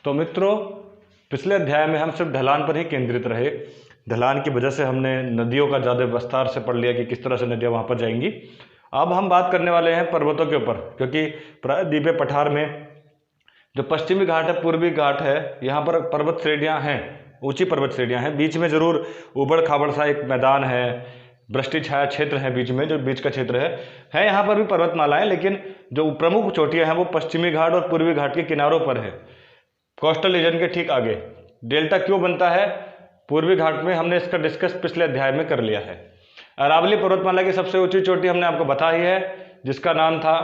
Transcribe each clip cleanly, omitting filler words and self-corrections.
तो मित्रों, पिछले अध्याय में हम सिर्फ ढलान पर ही केंद्रित रहे। ढलान की वजह से हमने नदियों का ज़्यादा विस्तार से पढ़ लिया कि किस तरह से नदियाँ वहाँ पर जाएंगी। अब हम बात करने वाले हैं पर्वतों के ऊपर, क्योंकि प्रायद्वीपीय पठार में जो पश्चिमी घाट है, पूर्वी घाट है, यहाँ पर पर्वत श्रेणियाँ हैं, ऊंची पर्वत श्रेणियाँ हैं। बीच में ज़रूर उबड़ खाबड़ सा एक मैदान है, वृष्टि छाया क्षेत्र है बीच में, जो बीच का क्षेत्र है यहाँ पर भी पर्वतमालाएं, लेकिन जो प्रमुख चोटियाँ हैं वो पश्चिमी घाट और पूर्वी घाट के किनारों पर है, कोस्टल रीजन के ठीक आगे। डेल्टा क्यों बनता है पूर्वी घाट में, हमने इसका डिस्कस पिछले अध्याय में कर लिया है। अरावली पर्वतमाला की सबसे ऊंची चोटी हमने आपको बताई है, जिसका नाम था,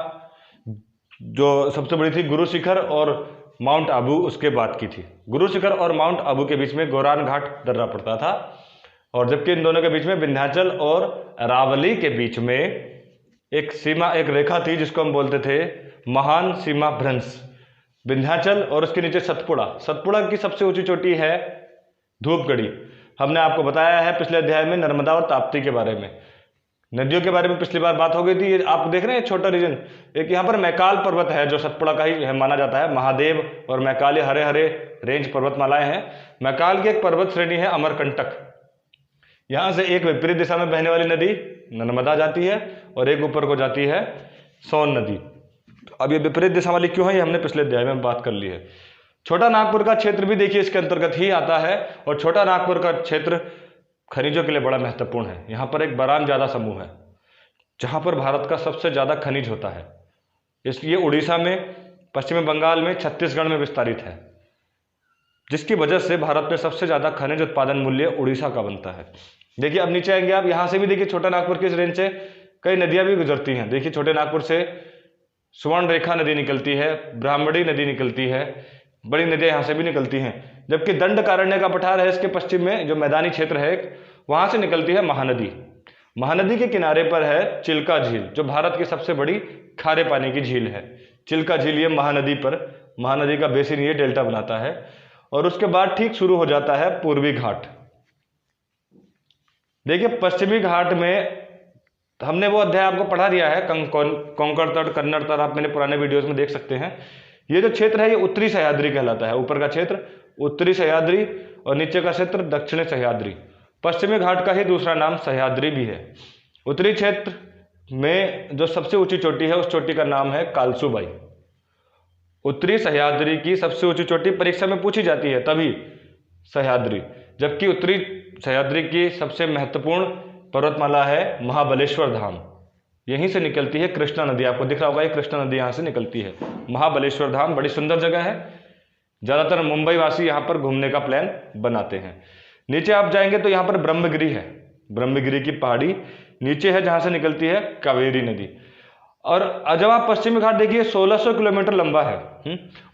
जो सबसे बड़ी थी, गुरु शिखर, और माउंट आबू उसके बाद की थी। गुरु शिखर और माउंट आबू के बीच में गोरान घाट दर्रा पड़ता था, और जबकि इन दोनों के बीच में विंध्याचल और अरावली के बीच में एक सीमा, एक रेखा थी जिसको हम बोलते थे महान सीमा भ्रंश। विंध्याचल और उसके नीचे सतपुड़ा। सतपुड़ा की सबसे ऊंची चोटी है धूपगढ़ी। हमने आपको बताया है पिछले अध्याय में नर्मदा और ताप्ती के बारे में, नदियों के बारे में पिछली बार बात हो गई थी। आप देख रहे हैं छोटा रीजन, एक यहाँ पर मैकाल पर्वत है जो सतपुड़ा का ही है, माना जाता है। महादेव और मैकाल, ये हरे हरे रेंज पर्वतमालाएं हैं। मैकाल की एक पर्वत श्रेणी है अमरकंटक। यहाँ से एक विपरीत दिशा में बहने वाली नदी नर्मदा जाती है और एक ऊपर को जाती है सोन नदी। अब ये विपरीत दिशा वाली क्यों है, ये हमने पिछले अध्याय में बात कर ली है। छोटा नागपुर का क्षेत्र भी देखिए इसके अंतर्गत ही आता है, और छोटा नागपुर का क्षेत्र खनिजों के लिए बड़ा महत्वपूर्ण है। यहाँ पर एक बरान ज्यादा समूह है जहाँ पर भारत का सबसे ज्यादा खनिज होता है, इसलिए उड़ीसा में, पश्चिमी बंगाल में, छत्तीसगढ़ में विस्तारित है, जिसकी वजह से भारत में सबसे ज्यादा खनिज उत्पादन मूल्य उड़ीसा का बनता है। देखिए अब नीचे आएंगे आप, यहाँ से भी देखिए छोटा नागपुर की इस रेंज से कई नदियां भी गुजरती हैं। देखिए छोटे नागपुर से सुवर्ण रेखा नदी निकलती है, ब्राह्मणी नदी निकलती है, बड़ी नदियां यहाँ से भी निकलती हैं। जबकि दंडकारण्य का पठार है इसके पश्चिम में, जो मैदानी क्षेत्र है, वहां से निकलती है महानदी। महानदी के किनारे पर है चिल्का झील, जो भारत की सबसे बड़ी खारे पानी की झील है। चिल्का झील ये महानदी पर, महानदी का बेसिन ये डेल्टा बनाता है। और उसके बाद ठीक शुरू हो जाता है पूर्वी घाट। देखिए पश्चिमी घाट में हमने वो अध्याय आपको पढ़ा दिया है, कोंकण तट, कन्नड़ तट, आप मैंने पुराने वीडियोस में देख सकते हैं। ये जो क्षेत्र है ये उत्तरी सह्याद्री कहलाता है। ऊपर का क्षेत्र उत्तरी सह्याद्री और नीचे का क्षेत्र दक्षिणी सह्याद्री। पश्चिमी घाट का ही दूसरा नाम सह्याद्री भी है। उत्तरी क्षेत्र में जो सबसे ऊंची चोटी है उस चोटी का नाम है कालसूबाई। उत्तरी सह्याद्री की सबसे ऊंची चोटी परीक्षा में पूछी जाती है तभी सह्याद्री, जबकि उत्तरी सह्याद्री की सबसे महत्वपूर्ण पर्वतमाला है महाबलेश्वर धाम। यहीं से निकलती है कृष्णा नदी, आपको दिख रहा होगा ये कृष्णा नदी यहाँ से निकलती है। महाबलेश्वर धाम बड़ी सुंदर जगह है, ज्यादातर मुंबई वासी यहाँ पर घूमने का प्लान बनाते हैं। नीचे आप जाएंगे तो यहाँ पर ब्रह्मगिरी है, ब्रह्मगिरी की पहाड़ी नीचे है जहाँ से निकलती है कावेरी नदी। और जब आप पश्चिमी घाट देखिए 1600 किलोमीटर लंबा है,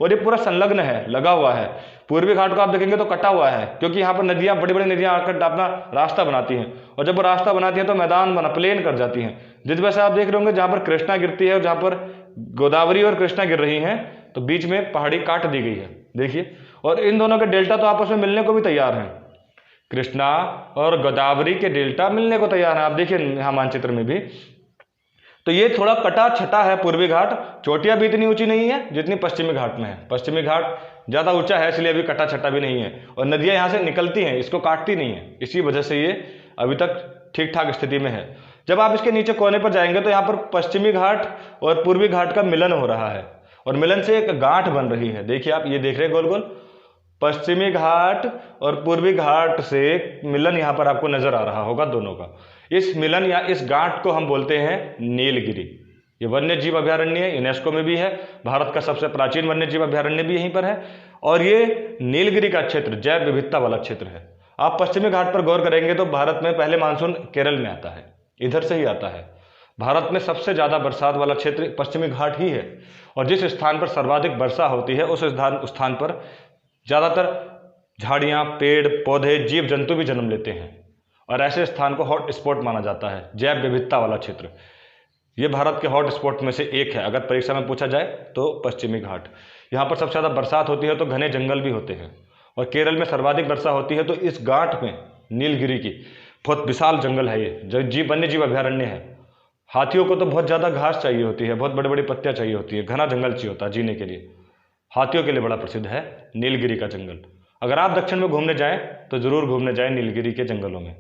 और ये पूरा संलग्न है, लगा हुआ है। पूर्वी घाट को आप देखेंगे तो कटा हुआ है, क्योंकि यहाँ पर नदियाँ, बड़ी बड़ी नदियाँ आकर अपना रास्ता बनाती हैं, और जब वो रास्ता बनाती हैं तो मैदान बना, प्लेन कर जाती हैं। जिस वजह से आप देख रहे होंगे जहाँ पर कृष्णा गिरती है और जहाँ पर गोदावरी और कृष्णा गिर रही हैं, तो बीच में पहाड़ी काट दी गई है, देखिए। और इन दोनों के डेल्टा तो आपस में मिलने को भी तैयार हैं, कृष्णा और गोदावरी के डेल्टा मिलने को तैयार है, आप देखिए यहाँ मानचित्र में भी। तो ये थोड़ा कटा छटा है पूर्वी घाट। चोटियां भी इतनी ऊंची नहीं है जितनी पश्चिमी घाट में है। पश्चिमी घाट ज्यादा ऊंचा है इसलिए अभी कटा छटा भी नहीं है, और नदियां यहाँ से निकलती हैं, इसको काटती नहीं है, इसी वजह से ये अभी तक ठीक ठाक स्थिति में है। जब आप इसके नीचे कोने पर जाएंगे तो यहाँ पर पश्चिमी घाट और पूर्वी घाट का मिलन हो रहा है, और मिलन से एक गांठ बन रही है। देखिए आप ये देख रहे हैं गोल गोल, पश्चिमी घाट और पूर्वी घाट से मिलन यहाँ पर आपको नजर आ रहा होगा दोनों का। इस मिलन या इस गांठ को हम बोलते हैं नीलगिरी। ये वन्य जीव अभयारण्य है, यूनेस्को में भी है, भारत का सबसे प्राचीन वन्य जीव अभयारण्य भी यहीं पर है, और ये नीलगिरी का क्षेत्र जैव विविधता वाला क्षेत्र है। आप पश्चिमी घाट पर गौर करेंगे तो भारत में पहले मानसून केरल में आता है, इधर से ही आता है। भारत में सबसे ज्यादा बरसात वाला क्षेत्र पश्चिमी घाट ही है, और जिस स्थान पर सर्वाधिक वर्षा होती है उस स्थान पर ज्यादातर झाड़ियां, पेड़ पौधे, जीव जंतु भी जन्म लेते हैं, और ऐसे स्थान को हॉट स्पॉट माना जाता है, जैव विविधता वाला क्षेत्र। ये भारत के हॉट स्पॉट में से एक है, अगर परीक्षा में पूछा जाए तो पश्चिमी घाट। यहाँ पर सबसे ज्यादा बरसात होती है तो घने जंगल भी होते हैं, और केरल में सर्वाधिक वर्षा होती है। तो इस घाट में नीलगिरी की बहुत विशाल जंगल है, ये जो वन्य जीव अभयारण्य है। हाथियों को तो बहुत ज्यादा घास चाहिए होती है, बहुत बड़ी बड़ी पत्तियां चाहिए होती है, घना जंगल चाहिए होता है जीने के लिए। हाथियों के लिए बड़ा प्रसिद्ध है नीलगिरी का जंगल। अगर आप दक्षिण में घूमने जाएं तो जरूर घूमने जाएं नीलगिरी के जंगलों में।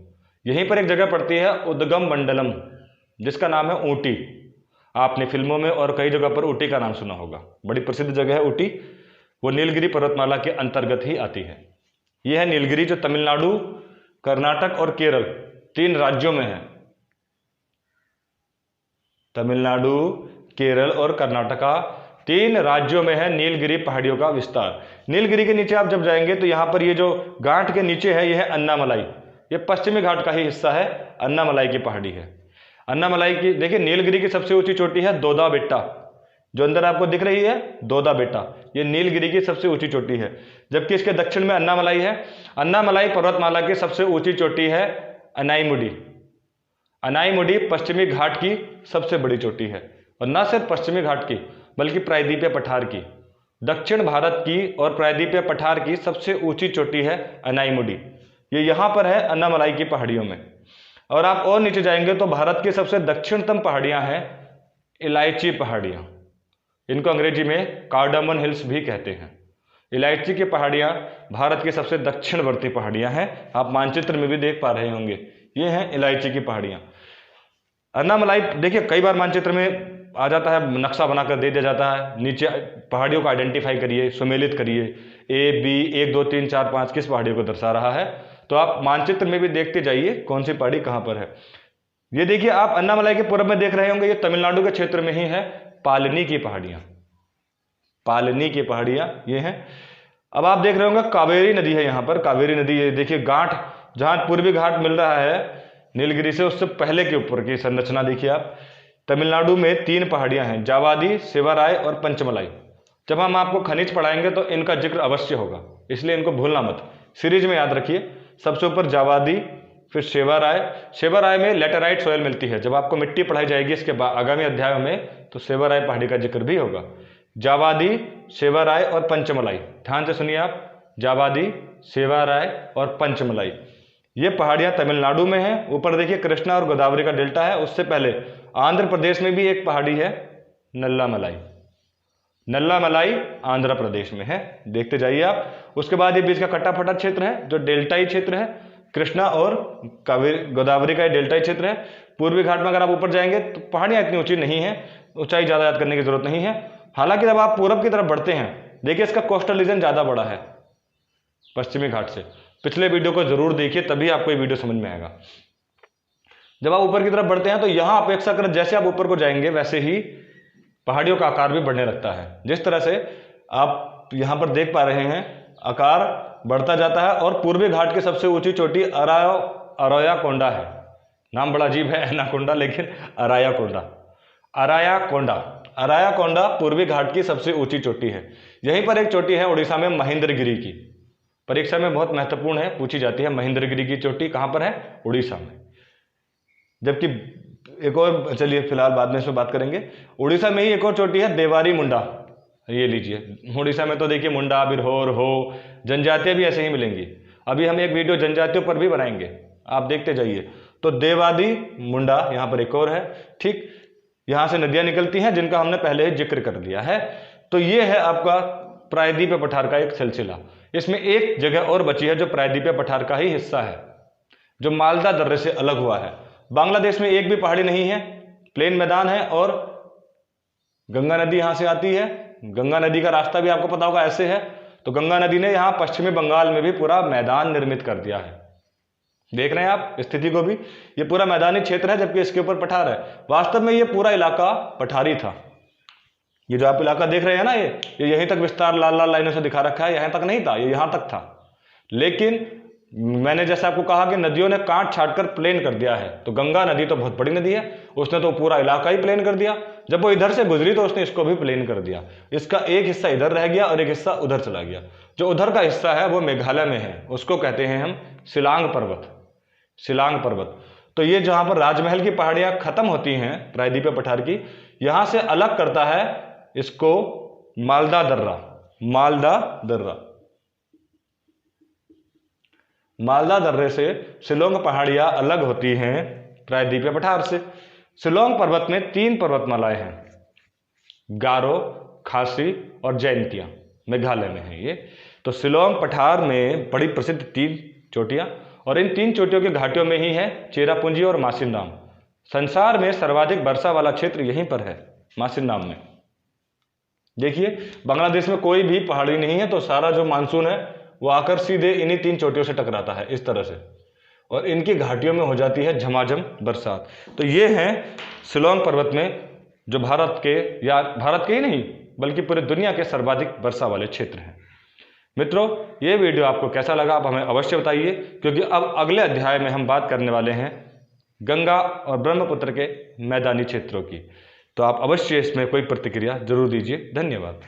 यहीं पर एक जगह पड़ती है उद्गम मंडलम, जिसका नाम है ऊटी। आपने फिल्मों में और कई जगह पर ऊटी का नाम सुना होगा, बड़ी प्रसिद्ध जगह है ऊटी। वो नीलगिरी पर्वतमाला के अंतर्गत ही आती है। यह है नीलगिरी जो तमिलनाडु, कर्नाटक और केरल 3 राज्यों में है। तमिलनाडु, केरल और कर्नाटका 3 राज्यों में है नीलगिरी पहाड़ियों का विस्तार। नीलगिरी के नीचे आप जब जाएंगे तो यहाँ पर ये जो घाट के नीचे है यह है अन्नामलाई। ये पश्चिमी घाट का ही हिस्सा है, अन्नामलाई की पहाड़ी है। अन्नामलाई की देखिए, नीलगिरी की सबसे ऊंची चोटी है दोदा बेट्टा, जो अंदर आपको दिख रही है दोदा बेट्टा, ये नीलगिरी की सबसे ऊंची चोटी है। जबकि इसके दक्षिण में अन्नामलाई है। अन्नामलाई पर्वतमाला की सबसे ऊंची चोटी है अनाईमुडी। अनाईमुडी पश्चिमी घाट की सबसे बड़ी चोटी है, और न सिर्फ पश्चिमी घाट की बल्कि प्रायद्वीपीय पठार की, दक्षिण भारत की और प्रायद्वीपीय पठार की सबसे ऊंची चोटी है अनाईमुडी। ये यहाँ पर है अन्नामलाई की पहाड़ियों में। और आप और नीचे जाएंगे तो भारत की सबसे दक्षिणतम पहाड़ियाँ हैं इलायची पहाड़ियाँ। इनको अंग्रेजी में कार्डामन हिल्स भी कहते हैं। इलायची की पहाड़ियाँ भारत की सबसे दक्षिणवर्ती पहाड़ियाँ हैं। आप मानचित्र में भी देख पा रहे होंगे, ये हैं इलायची की पहाड़ियाँ। अन्नामलाई देखिए कई बार मानचित्र में आ जाता है, नक्शा बनाकर दे दिया जाता है, नीचे पहाड़ियों को आइडेंटिफाई करिए, सुमेलित करिए, A, B 1 2 3 4 5 किस पहाड़ियों को दर्शा रहा है। तो आप मानचित्र में भी देखते जाइए कौन सी पहाड़ी कहाँ पर है। ये देखिए आप अन्नामलाई के पूर्व में देख रहे होंगे, ये तमिलनाडु के क्षेत्र में ही है पालनी की पहाड़ियाँ। पालनी की पहाड़ियाँ ये हैं। अब आप देख रहे होंगे कावेरी नदी है यहाँ पर, कावेरी नदी। ये देखिए घाट, जहाँ पूर्वी घाट मिल रहा है नीलगिरी से, उससे पहले के ऊपर की संरचना देखिए आप। तमिलनाडु में 3 पहाड़ियाँ हैं, जावादी, सेवाराय और पंचमलाई। जब हम आपको खनिज पढ़ाएंगे तो इनका जिक्र अवश्य होगा, इसलिए इनको भूलना मत, सीरीज में याद रखिए। सबसे ऊपर जावादी, फिर सेवाराय। सेवाराय में लेटेराइट सोयल मिलती है। जब आपको मिट्टी पढ़ाई जाएगी इसके आगामी अध्यायों में तो सेवाराय पहाड़ी का जिक्र भी होगा। जावादी, सेवाराय और पंचमलाई, ध्यान से सुनिए आप, जावादी, सेवाराय और पंचमलाई, ये पहाड़ियाँ तमिलनाडु में हैं। ऊपर देखिए कृष्णा और गोदावरी का डेल्टा है। उससे पहले आंध्र प्रदेश में भी एक पहाड़ी है नल्लामलाई। नल्लामलाई आंध्र प्रदेश में है, देखते जाइए आप। उसके बाद ये बीच का कटा फटा क्षेत्र है जो डेल्टाई क्षेत्र है, कृष्णा और कावेरी गोदावरी का डेल्टाई क्षेत्र है। पूर्वी घाट में अगर आप ऊपर जाएंगे तो पहाड़ियाँ इतनी ऊंची नहीं है, ऊंचाई ज़्यादा याद करने की जरूरत नहीं है। हालांकि जब आप पूरब की तरफ बढ़ते हैं, देखिए इसका कोस्टल रीजन ज़्यादा बड़ा है पश्चिमी घाट से। पिछले वीडियो को जरूर देखिए, तभी आपको ये वीडियो समझ में आएगा। जब आप ऊपर की तरफ बढ़ते हैं तो यहाँ अपेक्षाकृत जैसे आप ऊपर को जाएंगे वैसे ही पहाड़ियों का आकार भी बढ़ने लगता है। जिस तरह से आप यहाँ पर देख पा रहे हैं आकार बढ़ता जाता है। और पूर्वी घाट की सबसे ऊंची चोटी अरायाकोंडा है। नाम बड़ा अजीब है एनाकोंडा, लेकिन अरायाकोंडा, अरायाकोंडा, अरायाकोंडा पूर्वी घाट की सबसे ऊंची चोटी है। यहीं पर एक चोटी है उड़ीसा में महेंद्रगिरी की, परीक्षा में बहुत महत्वपूर्ण है, पूछी जाती है। महेंद्रगिरी की चोटी कहाँ पर है? उड़ीसा में। जबकि एक और, चलिए फिलहाल बाद में इसमें बात करेंगे। उड़ीसा में ही एक और चोटी है देवारी मुंडा, ये लीजिए। उड़ीसा में तो देखिए मुंडा, बिरहोर, हो, जनजातियां भी ऐसे ही मिलेंगी। अभी हम एक वीडियो जनजातियों पर भी बनाएंगे, आप देखते जाइए। तो देवादी मुंडा यहाँ पर एक और है। ठीक, यहाँ से नदियाँ निकलती हैं जिनका हमने पहले ही जिक्र कर दिया है। तो ये है आपका प्रायद्वीपीय पठार का एक सिलसिला। इसमें एक जगह और बची है जो प्रायद्वीपीय पठार का ही हिस्सा है, जो मालदा दर्रे से अलग हुआ है। बांग्लादेश में एक भी पहाड़ी नहीं है, प्लेन मैदान है। और गंगा नदी यहां से आती है। गंगा नदी का रास्ता भी आपको पता होगा ऐसे है। तो गंगा नदी ने यहां पश्चिमी बंगाल में भी पूरा मैदान निर्मित कर दिया है। देख रहे हैं आप स्थिति को भी, ये पूरा मैदानी क्षेत्र है जबकि इसके ऊपर पठार है। वास्तव में ये पूरा इलाका पठारी था। ये जो आप इलाका देख रहे हैं ना, ये यहीं तक विस्तार लाल लाल लाइनों से दिखा रखा है, यहां तक नहीं था, ये यहां तक था। लेकिन मैंने जैसे आपको कहा कि नदियों ने काट छाट कर प्लेन कर दिया है। तो गंगा नदी तो बहुत बड़ी नदी है, उसने तो पूरा इलाका ही प्लेन कर दिया। जब वो इधर से गुजरी तो उसने इसको भी प्लेन कर दिया। इसका एक हिस्सा इधर रह गया और एक हिस्सा उधर चला गया। जो उधर का हिस्सा है वो मेघालय में है, उसको कहते हैं हम शिलांग पर्वत, शिलांग पर्वत। तो ये जहां पर राजमहल की पहाड़ियां खत्म होती हैं प्रायद्वीपीय पठार की, यहां से अलग करता है इसको मालदा दर्रा। मालदा दर्रा, मालदा दर्रे से शिलोंग पहाड़ियां अलग होती हैं प्रायद्वीपीय पठार से। शिलोंग पर्वत में 3 पर्वतमालाएं हैं, गारो, खासी और जयंतिया। मेघालय में है ये। तो शिलोंग पठार में बड़ी प्रसिद्ध 3 चोटियाँ, और इन 3 चोटियों की घाटियों में ही है चेरापूंजी और मासिनराम। संसार में सर्वाधिक वर्षा वाला क्षेत्र यहीं पर है, मासिनराम में। देखिए बांग्लादेश में कोई भी पहाड़ी नहीं है, तो सारा जो मानसून है वो आकर सीधे इन्हीं 3 चोटियों से टकराता है इस तरह से, और इनकी घाटियों में हो जाती है झमाझम बरसात। तो ये हैं शिलोंग पर्वत में जो भारत के, या भारत के ही नहीं बल्कि पूरी दुनिया के सर्वाधिक वर्षा वाले क्षेत्र हैं। मित्रों, ये वीडियो आपको कैसा लगा आप हमें अवश्य बताइए, क्योंकि अब अगले अध्याय में हम बात करने वाले हैं गंगा और ब्रह्मपुत्र के मैदानी क्षेत्रों की। तो आप अवश्य इसमें कोई प्रतिक्रिया जरूर दीजिए। धन्यवाद।